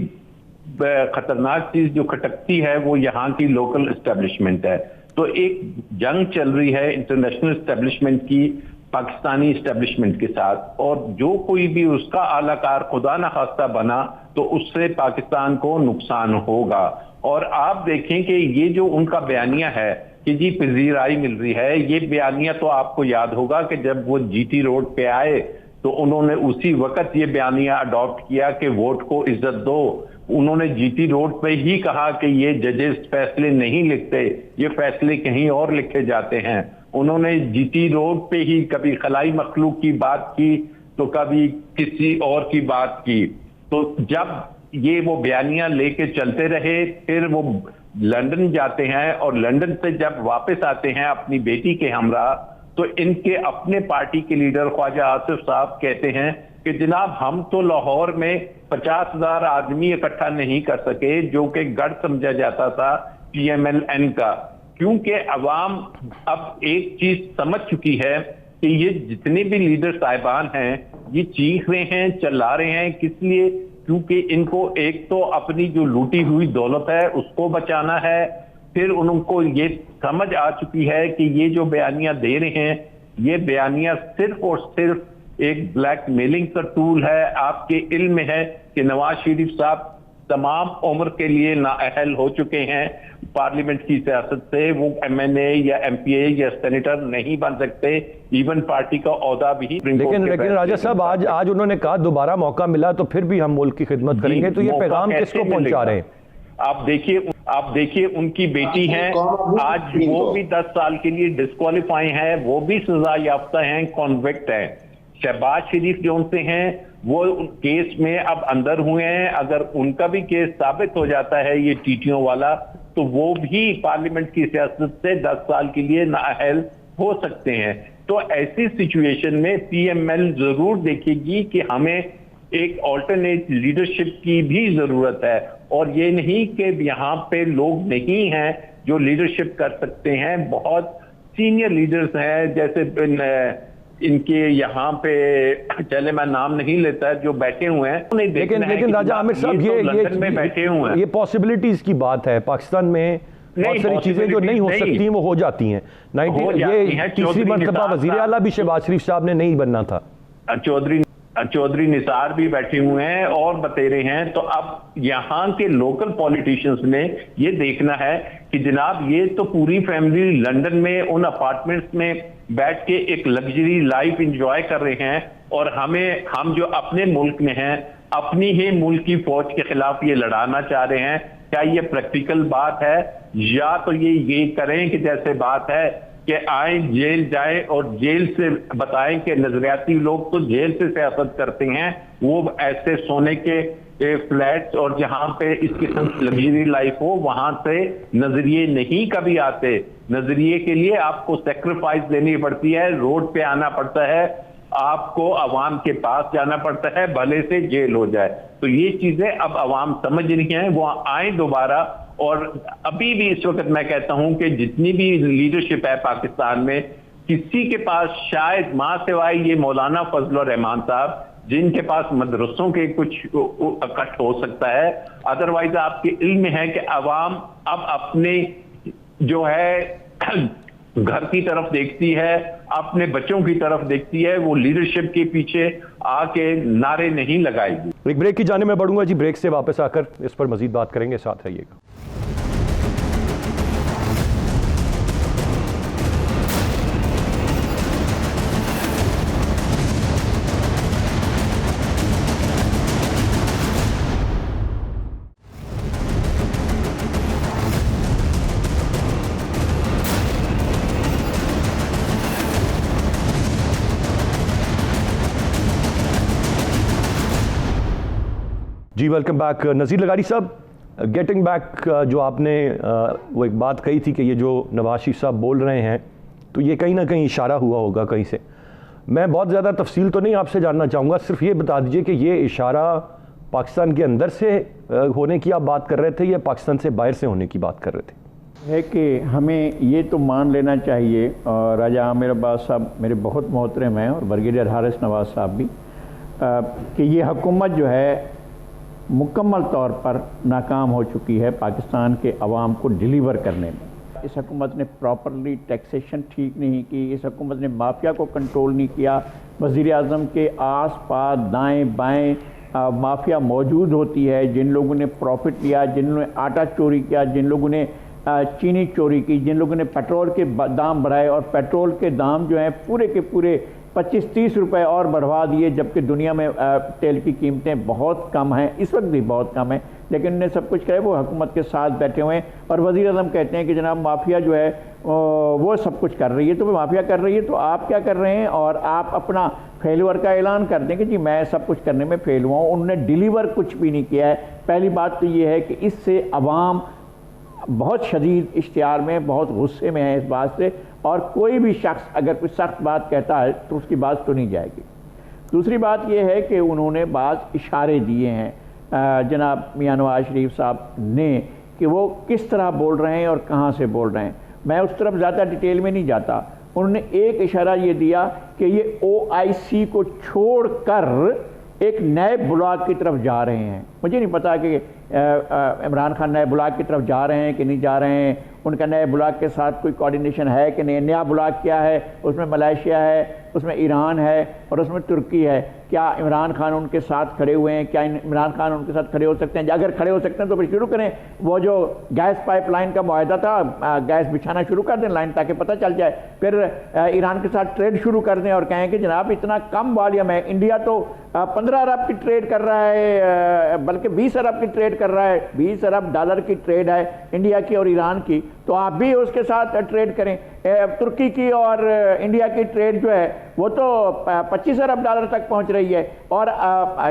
खतरनाक चीज जो खटकती है वो यहाँ की लोकल इस्टेब्लिशमेंट है। तो एक जंग चल रही है इंटरनेशनल इस्टेब्लिशमेंट की पाकिस्तानी इस्टेब्लिशमेंट के साथ, और जो कोई भी उसका आलाकार खुदा न खास्ता बना तो उससे पाकिस्तान को नुकसान होगा। और आप देखें कि ये जो उनका बयानिया है कि जी पजीराई मिल रही है, ये बयानिया तो आपको याद होगा कि जब वो जीटी रोड पे आए तो उन्होंने उसी वक्त ये बयानिया अडॉप्ट किया कि वोट को इज्जत दो। उन्होंने जीटी रोड पे ही कहा कि ये जजेस फैसले नहीं लिखते, ये फैसले कहीं और लिखे जाते हैं। उन्होंने जीटी रोड पे ही कभी खलाई मखलूक की बात की तो कभी किसी और की बात की। तो जब ये वो बयानियां लेके चलते रहे, फिर वो लंदन जाते हैं और लंदन से जब वापस आते हैं अपनी बेटी के हमरा, तो इनके अपने पार्टी के लीडर ख्वाजा आसिफ साहब कहते हैं कि जनाब हम तो लाहौर में 50,000 आदमी इकट्ठा नहीं कर सके, जो कि गढ़ समझा जाता था PMLN का, क्योंकि अवाम अब एक चीज समझ चुकी है कि ये जितने भी लीडर साहिबान हैं ये चीख रहे हैं, चिल्ला रहे हैं, किस लिए? क्योंकि इनको एक तो अपनी जो लूटी हुई दौलत है उसको बचाना है, फिर उनको ये समझ आ चुकी है कि ये जो बयानियां दे रहे हैं ये बयानियां सिर्फ और सिर्फ एक ब्लैक मेलिंग का टूल है। आपके इल्म में है कि नवाज शरीफ साहब तमाम उम्र के लिए नाअहल हो चुके हैं पार्लियामेंट की सियासत से, वो MNA या MPA या सेनेटर नहीं बन सकते, इवन पार्टी का औहदा भी। लेकिन राजा साहब आज उन्होंने कहा दोबारा मौका मिला तो फिर भी हम मुल्क की खिदमत करेंगे, तो ये पैगाम किसको पहुंचा रहे हैं? आप देखिए उनकी बेटी हैं, आज वो भी 10 साल के लिए डिस्क्वालीफाई है, वो भी सजा याफ्ता हैं, कॉन्विक्ट है। शहबाज शरीफ जो उनसे हैं वो केस में अब अंदर हुए हैं, अगर उनका भी केस साबित हो जाता है ये टीटियों वाला, तो वो भी पार्लियामेंट की सियासत से 10 साल के लिए नाअहल हो सकते हैं। तो ऐसी सिचुएशन में PML जरूर देखेगी कि हमें एक ऑल्टरनेट लीडरशिप की भी जरूरत है, और ये नहीं कि यहाँ पे लोग नहीं हैं जो लीडरशिप कर सकते हैं। बहुत सीनियर लीडर्स हैं, जैसे इनके यहाँ पे, चले मैं नाम नहीं लेता, जो बैठे हुए हैं। लेकिन राजा आमिर साहब लंदन में बैठे हुए हैं, ये पॉसिबिलिटीज की बात है। पाकिस्तान में बहुत सारी चीजें जो नहीं हो सकती वो हो जाती हैं। ये तीसरी मर्तबा वजीर आला भी शहबाज शरीफ साहब ने नहीं बनना था। चौधरी निसार भी बैठे हुए हैं और बतेरे हैं। तो अब यहाँ के लोकल पॉलिटिशियंस ने ये देखना है कि जनाब ये तो पूरी फैमिली लंदन में उन अपार्टमेंट्स में बैठ के एक लग्जरी लाइफ एंजॉय कर रहे हैं, और हम जो अपने मुल्क में हैं अपनी ही मुल्क की फौज के खिलाफ ये लड़ाना चाह रहे हैं। क्या ये प्रैक्टिकल बात है? या तो ये करें कि जैसे बात है कि आए जेल जाए और जेल से बताएं कि नजरियाती लोग तो जेल से सियासत करते हैं, वो ऐसे सोने के फ्लैट्स और जहां पे इसकी लग्जरी लाइफ हो वहां से नजरिए नहीं कभी आते। नजरिए के लिए आपको सेक्रीफाइस देनी पड़ती है, रोड पे आना पड़ता है, आपको अवाम के पास जाना पड़ता है, भले से जेल हो जाए। तो ये चीजें अब अवाम समझ रही हैं, वो आए दोबारा। और अभी भी इस वक्त मैं कहता हूं कि जितनी भी लीडरशिप है पाकिस्तान में, किसी के पास शायद मां सिवाय ये मौलाना फजलुर रहमान साहब, जिनके पास मदरसों के कुछ इकट्ठ हो सकता है, अदरवाइज आपके इल्म में है कि अवाम अब अपने जो है घर की तरफ देखती है, अपने बच्चों की तरफ देखती है, वो लीडरशिप के पीछे आके नारे नहीं लगाएगी। एक ब्रेक की जाने में बढ़ूंगा जी, ब्रेक से वापस आकर इस पर मजीद बात करेंगे, साथ रहिएगा। जी वेलकम बैक। नज़ीर लगारी साहब, गेटिंग बैक, जो आपने वो एक बात कही थी कि ये जो नवाज शरीफ साहब बोल रहे हैं, तो ये कहीं ना कहीं इशारा हुआ होगा कहीं से। मैं बहुत ज़्यादा तफसील तो नहीं आपसे जानना चाहूँगा, सिर्फ ये बता दीजिए कि ये इशारा पाकिस्तान के अंदर से होने की आप बात कर रहे थे या पाकिस्तान से बाहर से होने की बात कर रहे थे? है कि हमें ये तो मान लेना चाहिए, और राजा आमिर अब्बास साहब मेरे बहुत मोहतरम हैं, और ब्रिगेडियर हारिस नवाज साहब भी, कि ये हुकूमत जो है मुकम्मल तौर पर नाकाम हो चुकी है पाकिस्तान के अवाम को डिलीवर करने में। इस हुकूमत ने प्रॉपरली टैक्सेशन ठीक नहीं की, इस हुकूमत ने माफिया को कंट्रोल नहीं किया। वज़ीर आज़म के आस पास दाएँ बाएँ माफिया मौजूद होती है, जिन लोगों ने प्रॉफिट लिया, जिन लोगों ने आटा चोरी किया, जिन लोगों ने चीनी चोरी की, जिन लोगों ने पेट्रोल के दाम बढ़ाए, और पेट्रोल के दाम जो हैं पूरे के पूरे 25-30 रुपए और बढ़वा दिए, जबकि दुनिया में तेल की कीमतें बहुत कम हैं, इस वक्त भी बहुत कम है, लेकिन उन्हें सब कुछ करे वो हुकूमत के साथ बैठे हुए हैं। और वज़ीर आज़म कहते हैं कि जनाब माफिया जो है वो सब कुछ कर रही है। तो वो माफिया कर रही है तो आप क्या कर रहे हैं? और आप अपना फेलवर का ऐलान कर दें कि जी मैं सब कुछ करने में फेल हुआ हूँ। उन्होंने डिलीवर कुछ भी नहीं किया है। पहली बात तो ये है कि इससे अवाम बहुत शदीद इश्तिहार में, बहुत गुस्से में है इस बात से, और कोई भी शख्स अगर कोई सख्त बात कहता है तो उसकी बात तो नहीं जाएगी। दूसरी बात यह है कि उन्होंने बाज़ इशारे दिए हैं जनाब मियां नवाज शरीफ साहब ने कि वो किस तरह बोल रहे हैं और कहाँ से बोल रहे हैं। मैं उस तरफ ज़्यादा डिटेल में नहीं जाता। उन्होंने एक इशारा ये दिया कि ये OIC को छोड़कर एक नए ब्लॉक की तरफ जा रहे हैं। मुझे नहीं पता कि इमरान खान नए ब्लॉक की तरफ जा रहे हैं कि नहीं जा रहे हैं, उनका नए ब्लॉक के साथ कोई कोऑर्डिनेशन है कि नहीं। नया ब्लॉक क्या है? उसमें मलेशिया है, उसमें ईरान है और उसमें तुर्की है। क्या इमरान खान उनके साथ खड़े हुए हैं? क्या इमरान खान उनके साथ खड़े हो सकते हैं? अगर खड़े हो सकते हैं तो फिर शुरू करें। वो जो गैस पाइपलाइन का मुआहदा था, गैस बिछाना शुरू कर दें लाइन, ताकि पता चल जाए। फिर ईरान के साथ ट्रेड शुरू कर दें और कहें कि जनाब इतना कम वॉल्यूम है, इंडिया तो 15 अरब की ट्रेड कर रहा है, बल्कि 20 अरब की ट्रेड कर रहा है, 20 अरब डॉलर की ट्रेड है इंडिया की और ईरान की, तो आप भी उसके साथ ट्रेड करें। तुर्की की और इंडिया की ट्रेड जो है वो तो 25 अरब डॉलर तक पहुंच रही है। और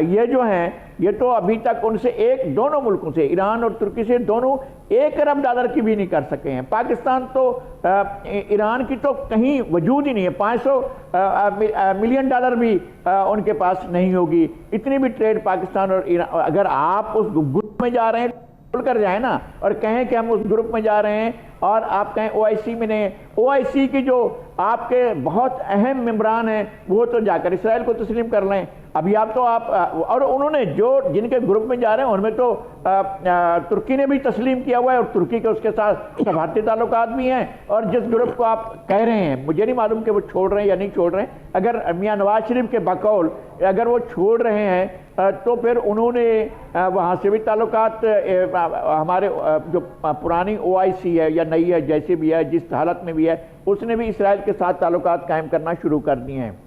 ये जो हैं ये तो अभी तक उनसे दोनों मुल्कों से, ईरान और तुर्की से, दोनों 1 अरब डॉलर की भी नहीं कर सके हैं। पाकिस्तान तो ईरान की तो कहीं वजूद ही नहीं है, 500 मिलियन डॉलर भी उनके पास नहीं होगी। इतनी भी ट्रेड पाकिस्तान और ईरान, अगर आप उस ग्रुप में जा रहे हैं कर जाए ना और कहें कि हम उस ग्रुप में जा रहे हैं, और आप कहें OIC में नहीं, OIC की जो आपके बहुत अहम मेंबरान हैं वो तो जाकर इसराइल को तस्लीम कर लें। अभी आप तो और उन्होंने जिनके ग्रुप में जा रहे हैं उनमें तो तुर्की ने भी तस्लीम किया हुआ है, और तुर्की के उसके साथ सफारती ताल्लुकात भी हैं। और जिस ग्रुप को आप कह रहे हैं, मुझे नहीं मालूम कि वो छोड़ रहे हैं या नहीं छोड़ रहे हैं। अगर मियां नवाज शरीफ के बकौल अगर वो छोड़ रहे हैं तो फिर उन्होंने वहाँ से भी ताल्लुकात, हमारे जो पुरानी OIC है या नई है, जैसे भी है, जिस हालत में भी है, उसने भी इसराइल के साथ ताल्लुकात कायम करना शुरू कर दिए हैं।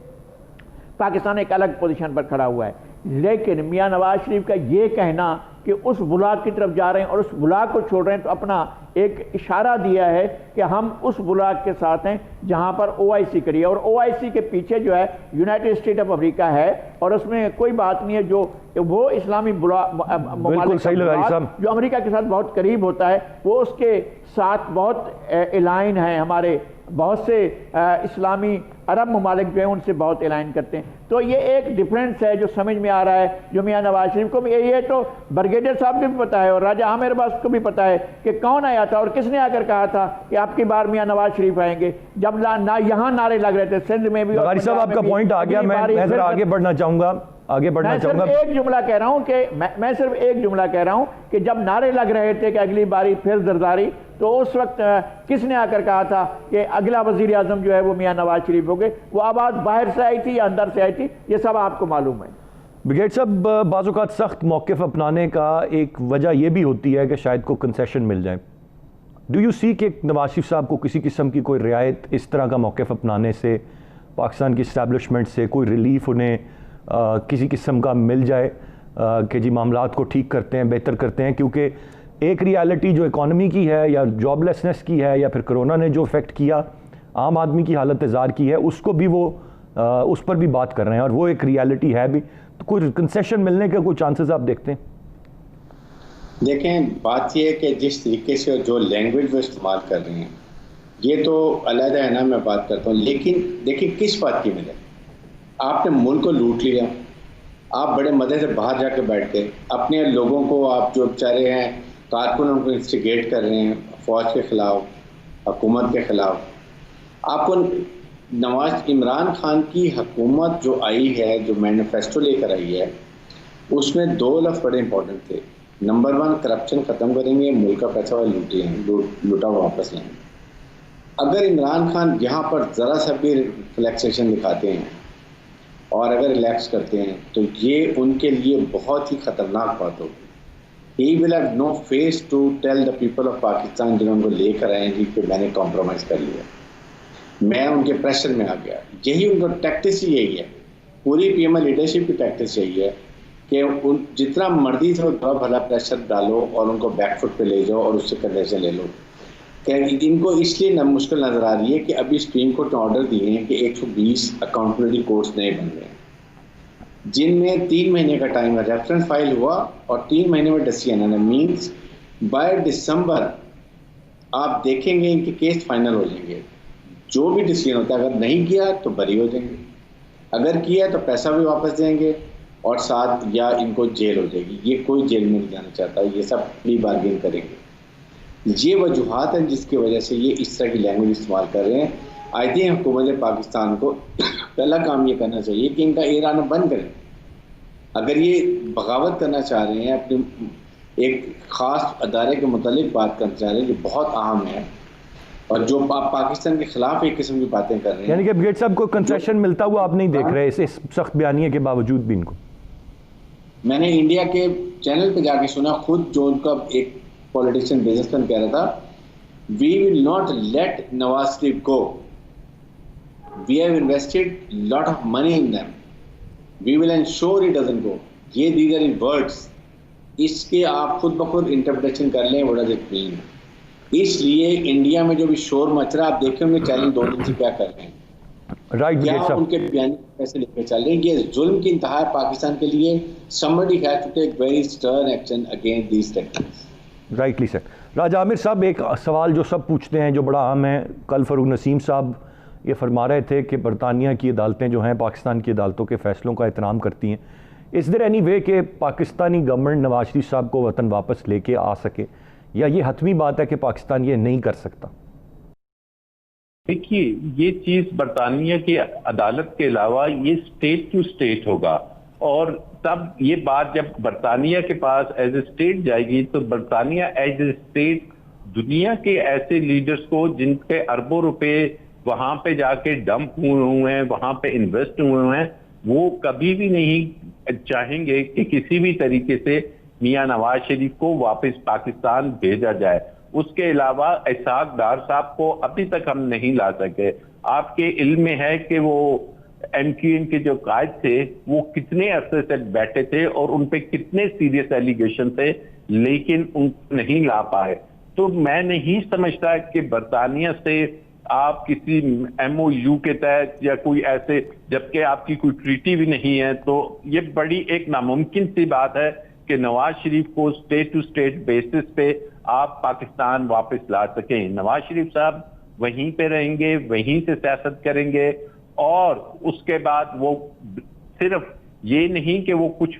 पाकिस्तान एक अलग पोजीशन पर खड़ा हुआ है। लेकिन मियां नवाज शरीफ का ये कहना कि उस ब्लॉक की तरफ जा रहे हैं और उस ब्लॉक को छोड़ रहे हैं, तो अपना एक इशारा दिया है कि हम उस ब्लॉक के साथ हैं जहां पर OIC करी है। और OIC के पीछे जो है यूनाइटेड स्टेट ऑफ अमेरिका है, और उसमें कोई बात नहीं है, जो वो इस्लामी बिल्कुल सही लगा, जो अमेरिका के साथ बहुत करीब होता है, वो उसके साथ बहुत अलाइन है हमारे बहुत से इस्लामी अरब ममालिक जो हैं उनसे बहुत अलाइन करते हैं। तो ये एक डिफरेंस है जो समझ में आ रहा है, जो मियाँ नवाज शरीफ को भी ये तो ब्रिगेडियर साहब को भी पता है और राजा आमिर अब्बास को भी पता है कि कौन आया था और किसने आकर कहा था कि आपकी बार मियाँ नवाज शरीफ आएंगे, जब ना यहाँ नारे लग रहे थे सिंध में भी। कारी साहब आपका पॉइंट आ गया, मैं जरा आगे बढ़ना चाहूंगा। मैं सिर्फ एक जुमला कह रहा हूं कि मैं सिर्फ एक जुमला कह रहा हूं कि जब नारे लग रहे थे कि अगली बारी फिर जरदारी, तो उस वक्त किसने आकर कहा था कि अगला वजीर आजम जो है वो मियाँ नवाज शरीफ हो गए? वो आवाज़ बाहर से आई थी या अंदर से आई थी, ये सब आपको मालूम है। ब्रिगेड साहब, बाज़ औक़ात सख्त मौक़िफ़ अपनाने का एक वजह यह भी होती है कि शायद को कंसेशन मिल जाए। डू यू सी कि नवाज शरीफ साहब को किसी किस्म की कोई रियायत इस तरह का मौक़िफ़ अपनाने से, पाकिस्तान की इस्टेब्लिशमेंट से कोई रिलीफ उन्हें किसी किस्म का मिल जाए कि जी मामलात को ठीक करते हैं, बेहतर करते हैं? क्योंकि एक रियलिटी जो इकॉनमी की है या जॉबलेसनेस की है या फिर कोरोना ने जो इफ़ेक्ट किया आम आदमी की हालत ज़ार की है, उसको भी वो उस पर भी बात कर रहे हैं और वो एक रियलिटी है भी। तो कोई कंसेशन मिलने के कोई चांसेस आप देखते हैं? देखें, बात यह है कि जिस तरीके से जो लैंग्वेज वो इस्तेमाल कर रहे हैं ये तो अलग है ना, मैं बात करता हूँ, लेकिन देखिए किस बात की मिले। आपने मुल्क को लूट लिया, आप बड़े मजे से बाहर जाके बैठ गए, अपने लोगों को आप जो बेचारे हैं कारकुन उनको इंस्टिगेट कर रहे हैं फौज के खिलाफ, हुकूमत के खिलाफ। आपको इमरान खान की हुकूमत जो आई है, जो मैनिफेस्टो लेकर आई है, उसमें 2 लफ्ज़ बड़े इंपॉर्टेंट थे। नंबर 1, करप्शन ख़त्म करेंगे, मुल्क का पैसा लूटा वापस लाएंगे। अगर इमरान खान यहाँ पर ज़रा सा भी रिलैक्सेशन दिखाते हैं और अगर रिलैक्स करते हैं तो ये उनके लिए बहुत ही ख़तरनाक बात होगी। He will have no face to tell the people of Pakistan जिन्होंने लेकर आए हैं कि मैंने कॉम्प्रोमाइज़ कर लिया, मैं उनके प्रेशर में आ गया। यही उनका टैक्टिस ही यही है, पूरी पीएमएल लीडरशिप की टैक्टिस यही है कि उन जितना मर्जी से थोड़ा भला प्रेशर डालो और उनको बैकफुट पे ले जाओ और उससे कंसेशन ले लो। इनको इसलिए मुश्किल नज़र आ रही है कि अभी सुप्रीम कोर्ट ने ऑर्डर दिए हैं कि 120 अकाउंटेबिलिटी कोर्ट्स नए बन गए, जिनमें 3 महीने का टाइम है। रेफरेंस फाइल हुआ और 3 महीने में डिसीजन आना मीन्स बाय दिसंबर आप देखेंगे इनके केस फाइनल हो जाएंगे। जो भी डिसीजन होता है, अगर नहीं किया तो बरी हो जाएंगे, अगर किया तो पैसा भी वापस देंगे और साथ या इनको जेल हो जाएगी। ये कोई जेल में नहीं जाना चाहता, ये सब प्ली बार्गेन करेंगे। ये वजूहत हैं जिसकी वजह से ये इस तरह की लैंग्वेज इस्तेमाल कर रहे हैं। आई थिंक हुकूमत पाकिस्तान को पहला काम ये करना चाहिए कि इनका ईरान बंद करें। अगर ये बगावत करना चाह रहे हैं, अपने एक ख़ास अदारे के मुतालिक बात करना चाह रहे हैं, जो बहुत अहम है, और जो पाकिस्तान के खिलाफ एक किस्म की बातें कर रहे हैं, यानी कि ब्रिगेड साहब को कंसेशन मिलता हुआ आप नहीं देख रहे इस सख्त बयानिए के बावजूद भी इनको? मैंने इंडिया के चैनल पे जाके सुना, खुद जो उनका एक पॉलिटिशियन बिजनेसमैन कह रहा था, we will not let Nawaz Sharif go, we have invested lot of money in them, we will ensure he doesn't go. ये दीज आर इन वर्ड्स, इसके आप खुद ब खुद इंटरप्रिटेशन कर लें व्हाट डज इट मीन। इसलिए इंडिया में जो भी शोर मच रहा है, आप देखें उनके चैनल 2 दिन से क्या कर रहे हैं, क्या उनके बयान कैसे लेकर चल रहे हैं। ये जुल्म की इंतहा है पाकिस्तान के लिए। somebody has to take very stern action against these tactics. Rightly sir. Raja Aamir sahab, एक सवाल जो सब पूछते हैं, जो बड़ा अहम है, कल फरूक नसीम साहब ये फरमा रहे थे कि बरतानिया की अदालतें जो हैं पाकिस्तान की अदालतों के फ़ैसलों का एहतराम करती हैं। इज़ देयर एनी वे कि पाकिस्तानी गवर्नमेंट नवाज शरीफ साहब को वतन वापस लेके आ सके, या ये हतमी बात है कि पाकिस्तान ये नहीं कर सकता? देखिए, ये चीज बरतानिया की अदालत के अलावा ये स्टेट टू स्टेट होगा, और तब ये बात जब बरतानिया के पास एज ए स्टेट जाएगी तो बरतानिया एज ए स्टेट दुनिया के ऐसे लीडर्स को जिनके अरबों रुपए वहां पे जाके डंप हुए हैं, वहां पे इन्वेस्ट हुए हैं, वो कभी भी नहीं चाहेंगे कि किसी भी तरीके से मियां नवाज शरीफ को वापस पाकिस्तान भेजा जाए। उसके अलावा इसाक डार साहब को अभी तक हम नहीं ला सके। आपके इल्म में है कि वो MQM के जो कायद थे वो कितने अरसे से बैठे थे और उन पे कितने सीरियस एलिगेशन थे, लेकिन उनको नहीं ला पाए। तो मैं नहीं समझता कि बरतानिया से आप किसी MOU के तहत या कोई ऐसे, जबकि आपकी कोई ट्रीटी भी नहीं है, तो ये बड़ी एक नामुमकिन सी बात है कि नवाज शरीफ को स्टेट टू स्टेट बेसिस पे आप पाकिस्तान वापस ला सकें। नवाज शरीफ साहब वहीं पे रहेंगे, वहीं से सियासत करेंगे, और उसके बाद वो सिर्फ ये नहीं कि वो कुछ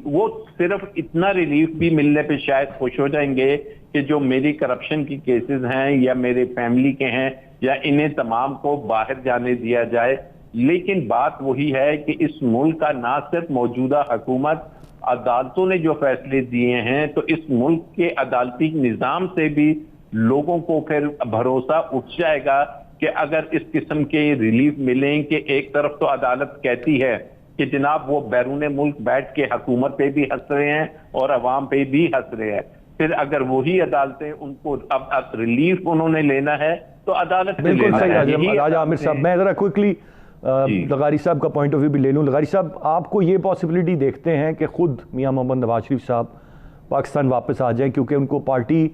वो सिर्फ इतना रिलीफ भी मिलने पे शायद खुश हो जाएंगे कि जो मेरी करप्शन की केसेस हैं या मेरे फैमिली के हैं या इन्हें तमाम को बाहर जाने दिया जाए। लेकिन बात वही है कि इस मुल्क का ना सिर्फ मौजूदा हुकूमत, अदालतों ने जो फैसले दिए हैं, तो इस मुल्क के अदालती निजाम से भी लोगों को फिर भरोसा उठ जाएगा कि अगर इस किस्म के रिलीफ मिलें कि एक तरफ तो अदालत कहती है कि जनाब वो बैरून मुल्क बैठ के हुकूमत पे भी हंस रहे हैं और अवाम पे भी हंस रहे हैं, फिर अगर वही अदालतें उनको अब रिलीफ उन्होंने लेना है तो अदालत से बिल्कुल लेना सही है। राजा आमिर साहब, मैं जरा क्विकली लगारी साहब का पॉइंट ऑफ व्यू भी ले लूं। लगारी साहब, आपको ये पॉसिबिलिटी देखते हैं कि खुद मियां मोहम्मद नवाज शरीफ साहब पाकिस्तान वापस आ जाएं, क्योंकि उनको पार्टी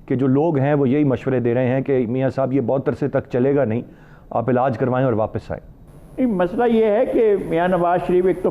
के जो लोग हैं वो यही मशवरे दे रहे हैं कि मियां साहब ये बहुत अरसे तक चलेगा नहीं, आप इलाज करवाएं और वापस आएँ। मसला ये है कि मियां नवाज शरीफ एक तो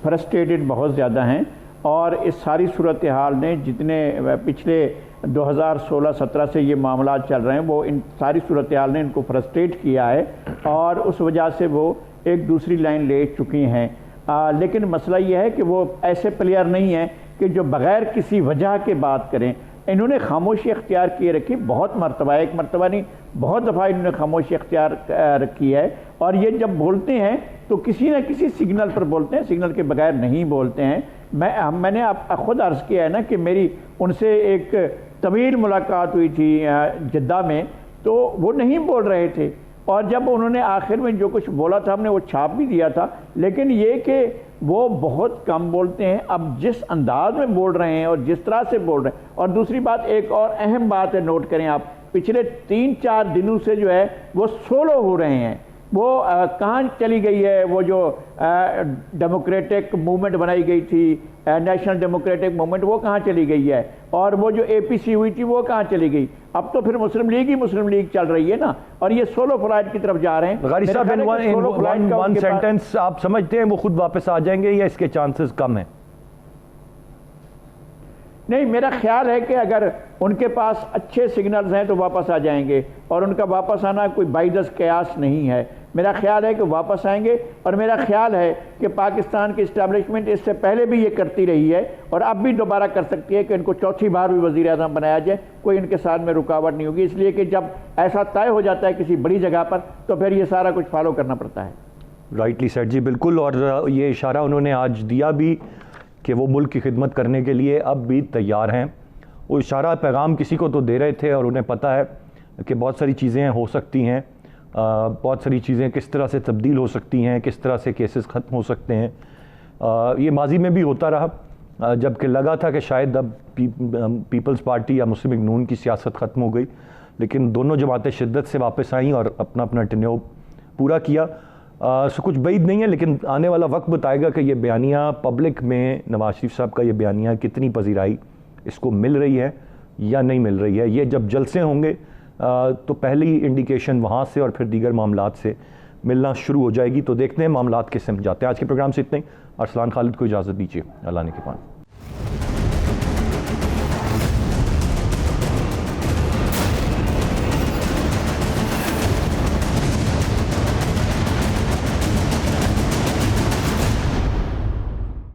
फ्रस्ट्रेटेड बहुत ज़्यादा हैं, और इस सारी सूरत हाल ने जितने पिछले 2016-17 से ये मामला चल रहे हैं, वो इन सारी सूरत हाल ने इनको फ्रस्ट्रेट किया है और उस वजह से वो एक दूसरी लाइन ले चुकी हैं। लेकिन मसला ये है कि वो ऐसे प्लेयर नहीं है कि जो बग़ैर किसी वजह के बात करें। इन्होंने खामोशी अख्तियार किए रखी बहुत मरतबा, एक मरतबा नहीं बहुत दफ़ा इन्होंने खामोशी अख्तियार रखी है, और ये जब बोलते हैं तो किसी न किसी सिग्नल पर बोलते हैं, सिग्नल के बगैर नहीं बोलते हैं। मैंने आप खुद अर्ज़ किया है ना कि मेरी उनसे एक तवील मुलाकात हुई थी जिद्दा में, तो वो नहीं बोल रहे थे, और जब उन्होंने आखिर में जो कुछ बोला था हमने वो छाप भी दिया था, लेकिन ये कि वो बहुत कम बोलते हैं। अब जिस अंदाज में बोल रहे हैं और जिस तरह से बोल रहे हैं, और दूसरी बात एक और अहम बात है, नोट करें आप, पिछले 3-4 दिनों से जो है वो सोलो हो रहे हैं। वो कहाँ चली गई है वो जो डेमोक्रेटिक मूवमेंट बनाई गई थी, नेशनल डेमोक्रेटिक मूवमेंट, वो कहाँ चली गई है, और वो जो APC हुई थी वो कहाँ चली गई। अब तो फिर मुस्लिम लीग ही मुस्लिम लीग चल रही है ना, और ये सोलो फ्लाइट की तरफ जा रहे हैं। गारी साहब, वन सेंटेंस, आप समझते हैं वो खुद वापस आ जाएंगे या इसके चांसेस कम हैं? नहीं, मेरा ख्याल है कि अगर उनके पास अच्छे सिग्नल्स हैं तो वापस आ जाएंगे, और उनका वापस आना कोई बाइदस कयास नहीं है। मेरा ख्याल है कि वापस आएंगे, और मेरा ख्याल है कि पाकिस्तान की इस्टेब्लिशमेंट इससे पहले भी ये करती रही है और अब भी दोबारा कर सकती है कि इनको चौथी बार भी वज़ीर आज़म बनाया जाए, कोई इनके साथ में रुकावट नहीं होगी। इसलिए कि जब ऐसा तय हो जाता है किसी बड़ी जगह पर तो फिर ये सारा कुछ फॉलो करना पड़ता है। राइटली सेड जी, बिल्कुल। और ये इशारा उन्होंने आज दिया भी कि वो मुल्क की खिदमत करने के लिए अब भी तैयार हैं। वो इशारा पैगाम किसी को तो दे रहे थे, और उन्हें पता है कि बहुत सारी चीज़ें हो सकती हैं, बहुत सारी चीज़ें किस तरह से तब्दील हो सकती हैं, किस तरह से केसेस ख़त्म हो सकते हैं। ये माजी में भी होता रहा, जबकि लगा था कि शायद अब पीपल्स पार्टी या मुस्लिम लीग नून की सियासत ख़त्म हो गई, लेकिन दोनों जमातें शिद्दत से वापस आईं और अपना अपना टेन्योर पूरा किया। सो कुछ बैद नहीं है, लेकिन आने वाला वक्त बताएगा कि ये बयानिया पब्लिक में नवाज शरीफ साहब का ये बयानिया कितनी पजीराई इसको मिल रही है या नहीं मिल रही है। ये जब जलसे होंगे तो पहली इंडिकेशन वहाँ से और फिर दीगर मामलात से मिलना शुरू हो जाएगी। तो देखते हैं मामलात किस समझ जाते हैं। आज के प्रोग्राम से इतने ही। अरसलान खालिद को इजाज़त दीजिए। अल्लाह ने के पान।